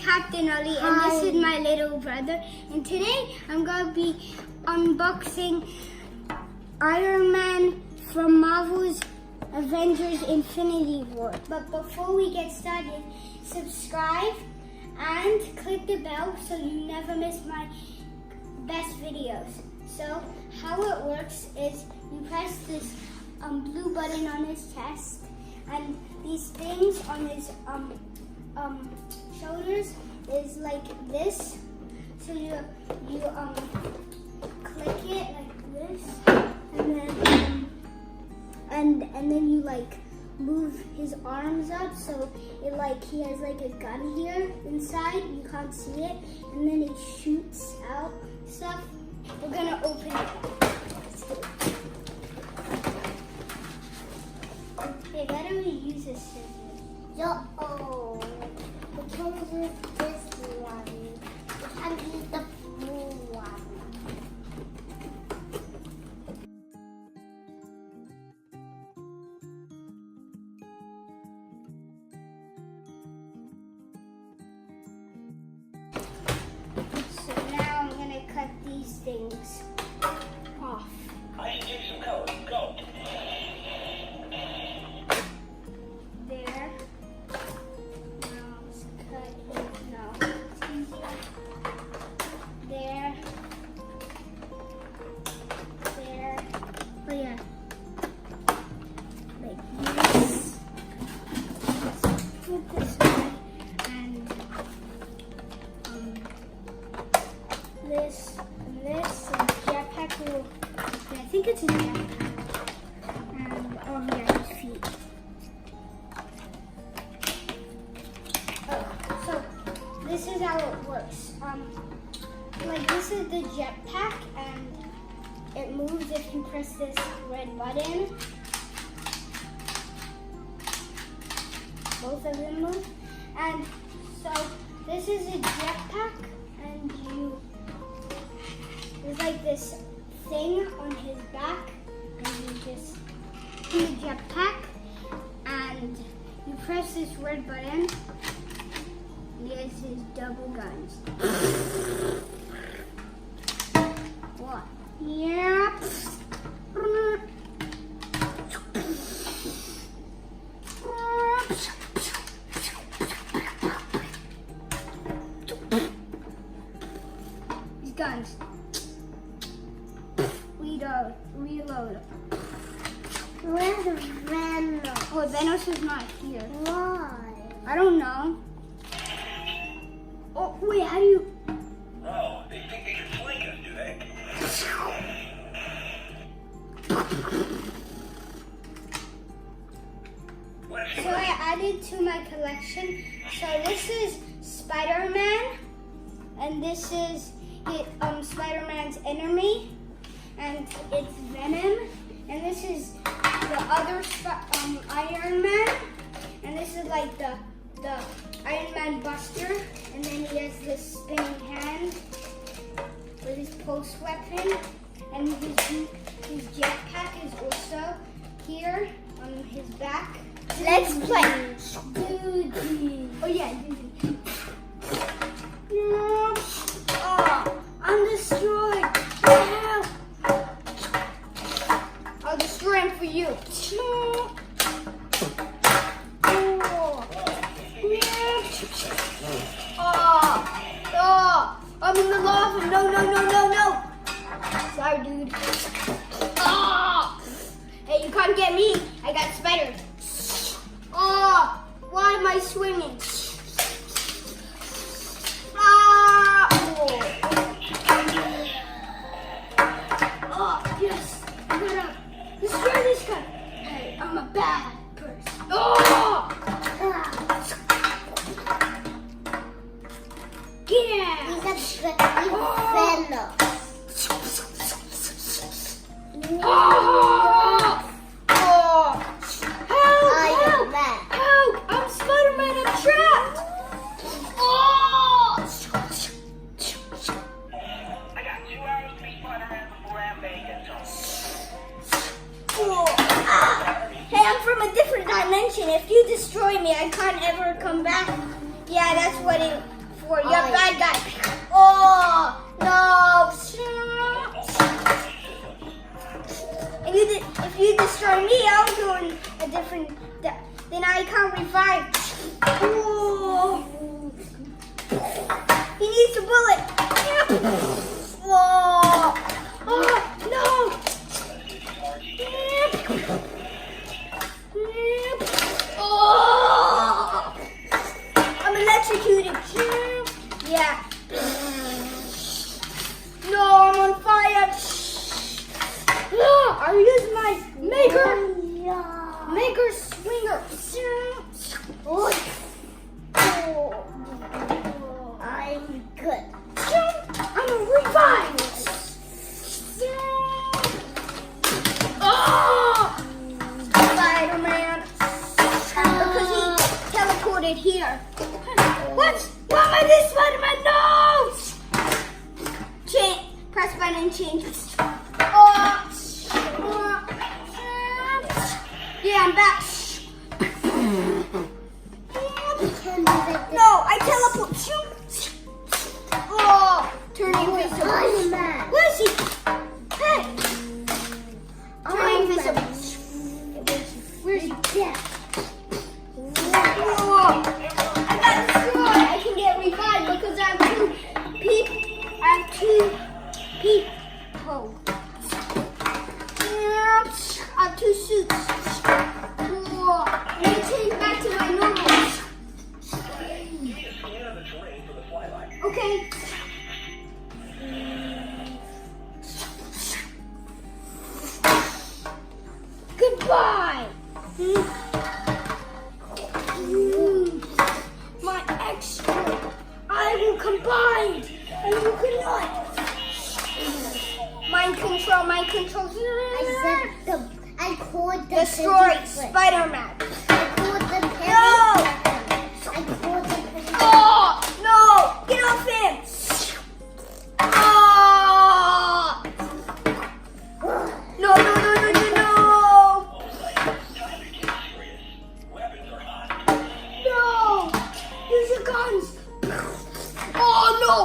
Captain Elli, and this is my little brother. And today I'm going to be unboxing Iron Man from Marvel's Avengers Infinity War. But before we get started, subscribe and click the bell so you never miss my best videos. So how it works is you press this blue button on his chest, and these things on his shoulders is like this. So you click it like this, and then and then you like move his arms up so it like he has like a gun here inside. You can't see it, and then it shoots out stuff. We're gonna open it up. Okay, better we use a scissors. Oh, we can use this one. We can use the blue one. So now I'm gonna cut these things off. I should give you some color. Go. There. Now let's cut it. No, it's easier. There. There. Oh yeah. Like this. Let's put this way, and this and this and jetpack will. I think it's a jetpack. And oh yeah, his feet. So this is how it works. Like this is the jetpack, and it moves if you press this red button. Both of them move. And so this is a jetpack, and there's like this thing on his back, and you just in the jetpack, and you press this red button. This is double guns. What? Yeah. These guns. Reload. Where's Venom? Oh, Venom is not here. Why? I don't know. Oh, wait, how do you... Oh, they think they can flank us, do they? So I added to my collection. So this is Spider-Man, and this is Spider-Man's enemy, and it's Venom, and this is the other Iron Man, and this is like the Iron Man Buster, and then he has this spinning hand with his pulse weapon, and his jetpack is also here on his back. Let's play. Oh yeah, no. Oh, I'm destroyed. Help. I'll destroy him for you. Oh, I'm in the lava. No. Sorry, dude. Oh, hey, you can't get me. I got spiders. Oh, why am I swinging? Ah! Oh, yes. I'm gonna destroy this guy. Hey, I'm a bad person. Oh! Get out! He's Venom. Oh! Iron Man. Help! I'm Spider-Man. I'm trapped. Oh! I got 2 hours to be Spider-Man before Aunt May gets home. Hey, I'm from a different dimension. If you destroy me, I can't ever come back. Yeah, that's what it before. You're a bad guy. Oh, no. And if you destroy me, I'll go in a different... Then I can't revive. Oh. He needs a bullet. Whoa. Oh, no. Oh. I'm electrocuted. Yeah. No, I'm on fire. I use my maker swinger. Oh. I'm good. I'm a revive. Oh, Spider-Man. Because he teleported here. What? Why am I this Spider-Man? No! Press button and change. Yeah, I'm back. No, I teleport. Oh, turning invisible. Where is he? Hey. Turning invisible. Where is he? Yeah. Oh, I got destroyed. I can get revived because I have two people. I have two suits. Oh, let me change back to my normal. Okay. Goodbye. My extra. I will combine. And you cannot. Mind control. I called the Destroy Spider-Man. I called the Oh, no. Get off him. Oh. No. No. Use your guns. Oh, no.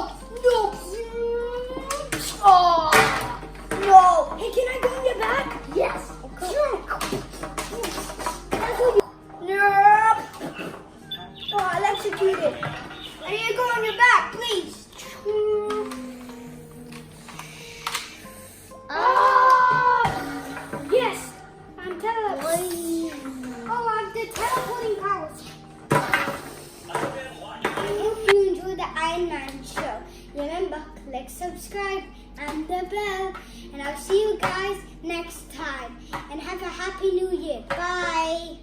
Oh, no. Hey, can I go in your back? Yes. Sure. Nope. Oh, electrocuted. I need to go on your back, please. Oh, yes. I'm teleporting. Oh, I have the teleporting powers. I hope you enjoyed the Iron Man show. Remember, click subscribe and the bell. And I'll see you guys next time. And have a happy new year. Bye.